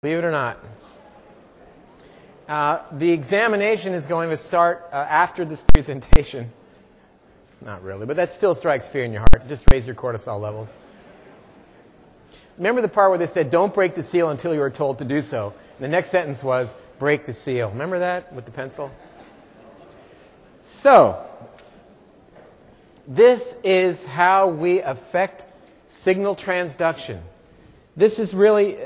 Believe it or not. The examination is going to start after this presentation. Not really, but that still strikes fear in your heart. Just raise your cortisol levels. Remember the part where they said, don't break the seal until you are told to do so. And the next sentence was, break the seal. Remember that with the pencil? So, this is how we affect signal transduction. This is really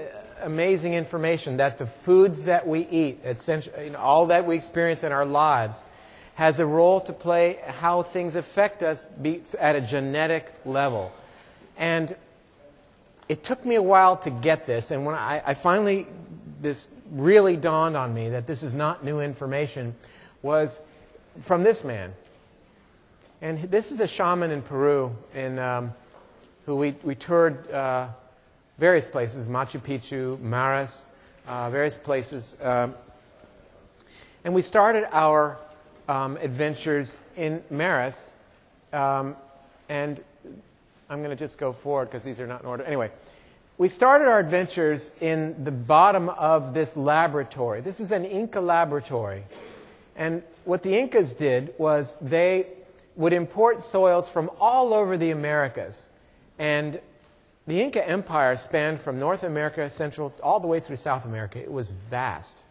amazing information, that the foods that we eat, essentially, all that we experience in our lives, has a role to play how things affect us at a genetic level. And it took me a while to get this, and when I finally, this really dawned on me that this is not new information, was from this man. And this is a shaman in Peru who we toured various places, Machu Picchu, Maras, various places. And we started our adventures in Maras. And I'm going to just go forward because these are not in order. Anyway, we started our adventures in the bottom of this laboratory. This is an Inca laboratory. And what the Incas did was they would import soils from all over the Americas. And the Inca Empire spanned from North America, Central, all the way through South America. It was vast.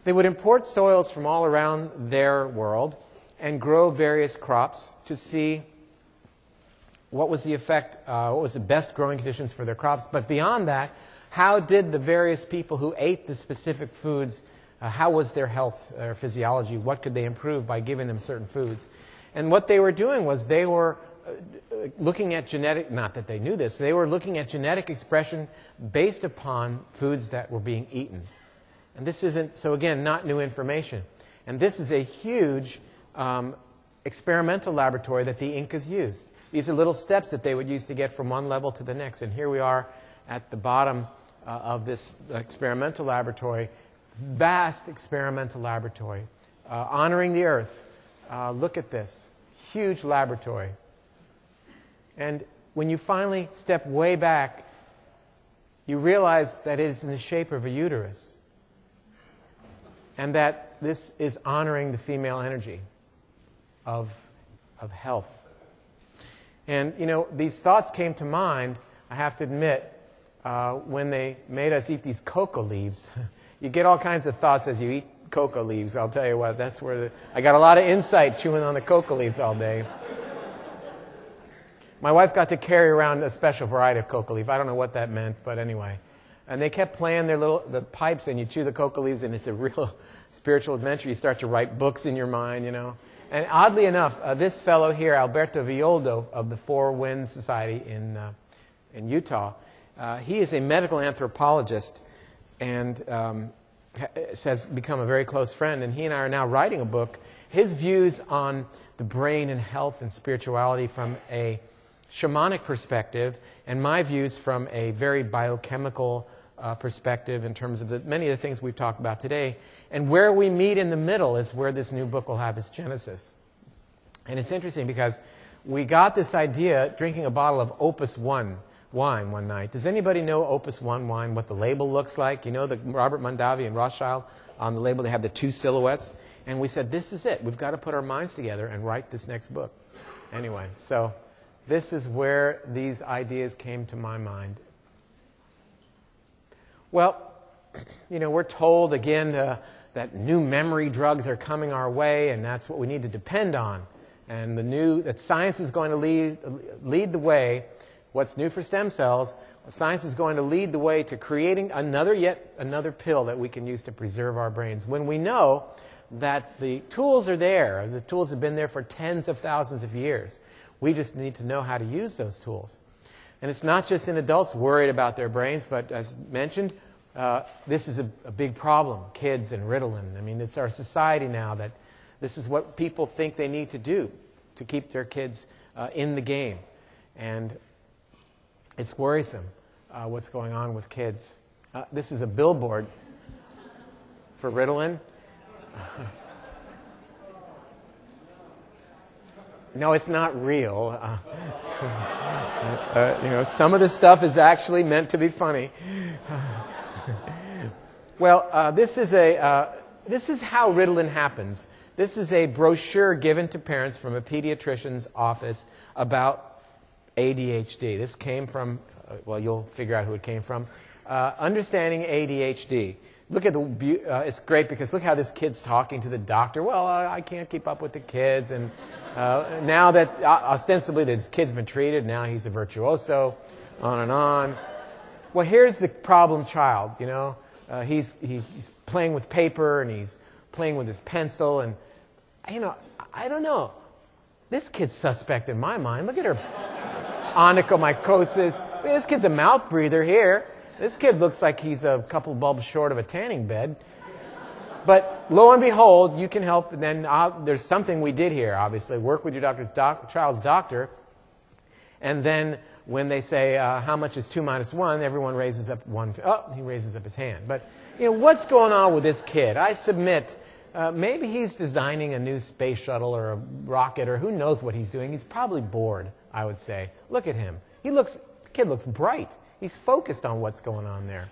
They would import soils from all around their world and grow various crops to see what was the effect, what was the best growing conditions for their crops. But beyond that, how did the various people who ate the specific foods, how was their health or physiology? What could they improve by giving them certain foods? And what they were doing was they were looking at genetic, not that they knew this, they were looking at genetic expression based upon foods that were being eaten. And this isn't, so again, not new information. And this is a huge experimental laboratory that the Incas used. These are little steps that they would use to get from one level to the next. And here we are at the bottom of this experimental laboratory, vast experimental laboratory, honoring the earth. Look at this, huge laboratory. And when you finally step way back, you realize that it is in the shape of a uterus. And that this is honoring the female energy of health. And, you know, these thoughts came to mind, I have to admit, when they made us eat these cocoa leaves. You get all kinds of thoughts as you eat cocoa leaves. I'll tell you what, that's where I got a lot of insight chewing on the cocoa leaves all day. My wife got to carry around a special variety of cocoa leaf. I don't know what that meant, but anyway. And they kept playing the pipes, and you chew the cocoa leaves, and it's a real spiritual adventure. You start to write books in your mind, you know. And oddly enough, this fellow here, Alberto Villoldo of the Four Winds Society in Utah, he is a medical anthropologist and has become a very close friend. And he and I are now writing a book. His views on the brain and health and spirituality from a shamanic perspective, and my views from a very biochemical perspective in terms of many of the things we've talked about today. And where we meet in the middle is where this new book will have its genesis. And it's interesting because we got this idea drinking a bottle of Opus 1 wine one night. Does anybody know Opus 1 wine, what the label looks like? You know the Robert Mondavi and Rothschild on the label, they have the two silhouettes. And we said, this is it. We've got to put our minds together and write this next book. Anyway, so this is where these ideas came to my mind. Well, you know, we're told again that new memory drugs are coming our way, and that's what we need to depend on. And that science is going to lead the way. What's new for stem cells? Science is going to lead the way to creating yet another pill that we can use to preserve our brains. When we know that the tools are there, the tools have been there for tens of thousands of years. We just need to know how to use those tools. And it's not just in adults worried about their brains, but as mentioned, this is a big problem, kids and Ritalin. I mean, it's our society now that this is what people think they need to do to keep their kids in the game. And it's worrisome what's going on with kids. This is a billboard for Ritalin. No, it's not real. You know, some of the stuff is actually meant to be funny. Well, this is how Ritalin happens. This is a brochure given to parents from a pediatrician's office about ADHD. This came from, well, you'll figure out who it came from, Understanding ADHD. Look at it's great because look how this kid's talking to the doctor. Well, I can't keep up with the kids, and now that ostensibly this kid's been treated, now he's a virtuoso, on and on. Well, here's the problem child, you know. He's playing with paper, and he's playing with his pencil, and, you know, I don't know. This kid's suspect in my mind. Look at her onychomycosis. I mean, this kid's a mouth breather here. This kid looks like he's a couple bulbs short of a tanning bed. But lo and behold, you can help. And then there's something we did here, obviously. Work with your child's doctor. And then when they say, how much is 2 minus 1, everyone raises up one. Oh, he raises up his hand. But, you know, what's going on with this kid? I submit, maybe he's designing a new space shuttle or a rocket, or who knows what he's doing. He's probably bored, I would say. Look at him. The kid looks bright. He's focused on what's going on there.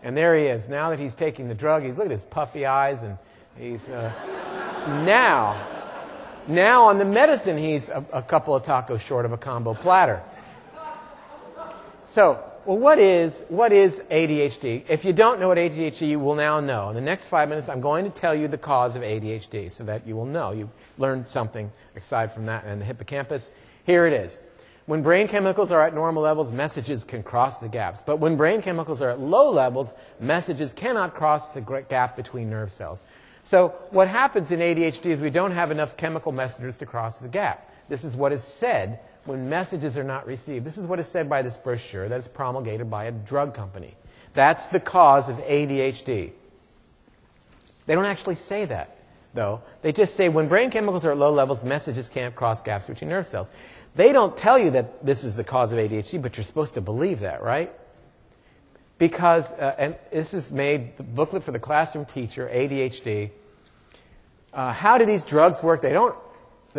And there he is. Now that he's taking the drug, look at his puffy eyes, and he's now on the medicine, he's a couple of tacos short of a combo platter. So, well, what is ADHD? If you don't know what ADHD is, you will now know. In the next 5 minutes, I'm going to tell you the cause of ADHD so that you will know. You learned something aside from that and the hippocampus. Here it is. When brain chemicals are at normal levels, messages can cross the gaps. But when brain chemicals are at low levels, messages cannot cross the gap between nerve cells. So what happens in ADHD is we don't have enough chemical messengers to cross the gap. This is what is said when messages are not received. This is what is said by this brochure that is promulgated by a drug company. That's the cause of ADHD. They don't actually say that, though. They just say when brain chemicals are at low levels, messages can't cross gaps between nerve cells. They don't tell you that this is the cause of ADHD, but you're supposed to believe that, right? Because, and this is made, the booklet for the classroom teacher, ADHD. How do these drugs work? They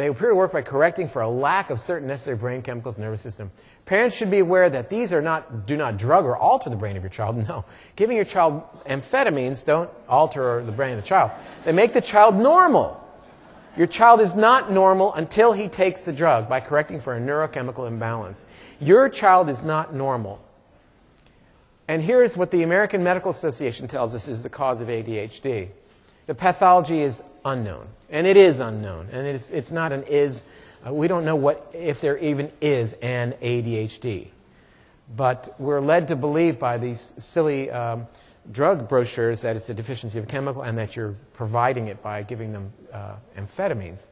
appear to work by correcting for a lack of certain necessary brain chemicals in the nervous system. Parents should be aware that these do not drug or alter the brain of your child. No. Giving your child amphetamines don't alter the brain of the child. They make the child normal. Your child is not normal until he takes the drug by correcting for a neurochemical imbalance. Your child is not normal. And here's what the American Medical Association tells us is the cause of ADHD. The pathology is unknown. And it is unknown. And it's not an is. We don't know if there even is an ADHD. But we're led to believe by these silly drug brochures that it's a deficiency of a chemical and that you're providing it by giving them amphetamines.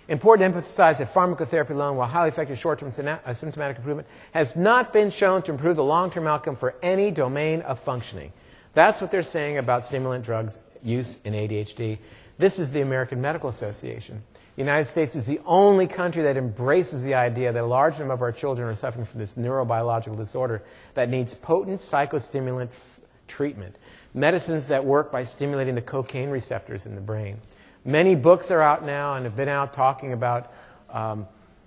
Important to emphasize that pharmacotherapy alone, while highly effective short-term symptomatic improvement, has not been shown to improve the long-term outcome for any domain of functioning. That's what they're saying about stimulant drugs use in ADHD. This is the American Medical Association. The United States is the only country that embraces the idea that a large number of our children are suffering from this neurobiological disorder that needs potent psychostimulant treatment, medicines that work by stimulating the cocaine receptors in the brain. Many books are out now and have been out talking about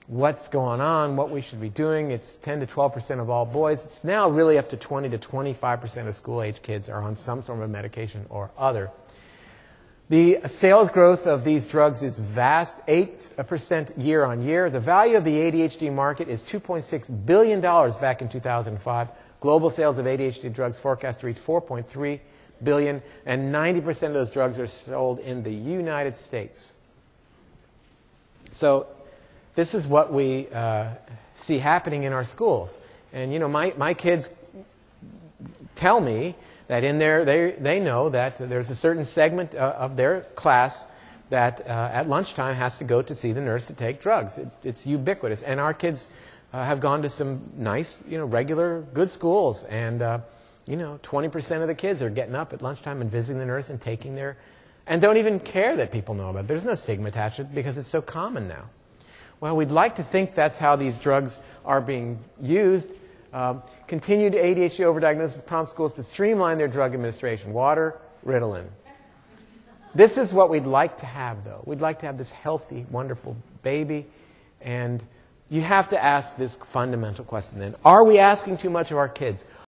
what's going on, what we should be doing. It's 10 to 12% of all boys. It's now really up to 20 to 25% of school-age kids are on some sort of medication or other. The sales growth of these drugs is vast, 8% year on year. The value of the ADHD market is $2.6 billion back in 2005. Global sales of ADHD drugs forecast to reach $4.3 billion, and 90% of those drugs are sold in the United States. So this is what we see happening in our schools. And, you know, my kids tell me that in there they know that there's a certain segment of their class that at lunchtime has to go to see the nurse to take drugs. It's ubiquitous. And our kids have gone to some nice, you know, regular, good schools. And, you know, 20% of the kids are getting up at lunchtime and visiting the nurse and taking their, and don't even care that people know about it. There's no stigma attached to it because it's so common now. Well, we'd like to think that's how these drugs are being used. Continued ADHD overdiagnosis prompts schools to streamline their drug administration. Water, Ritalin. This is what we'd like to have, though. We'd like to have this healthy, wonderful baby. And you have to ask this fundamental question then. Are we asking too much of our kids?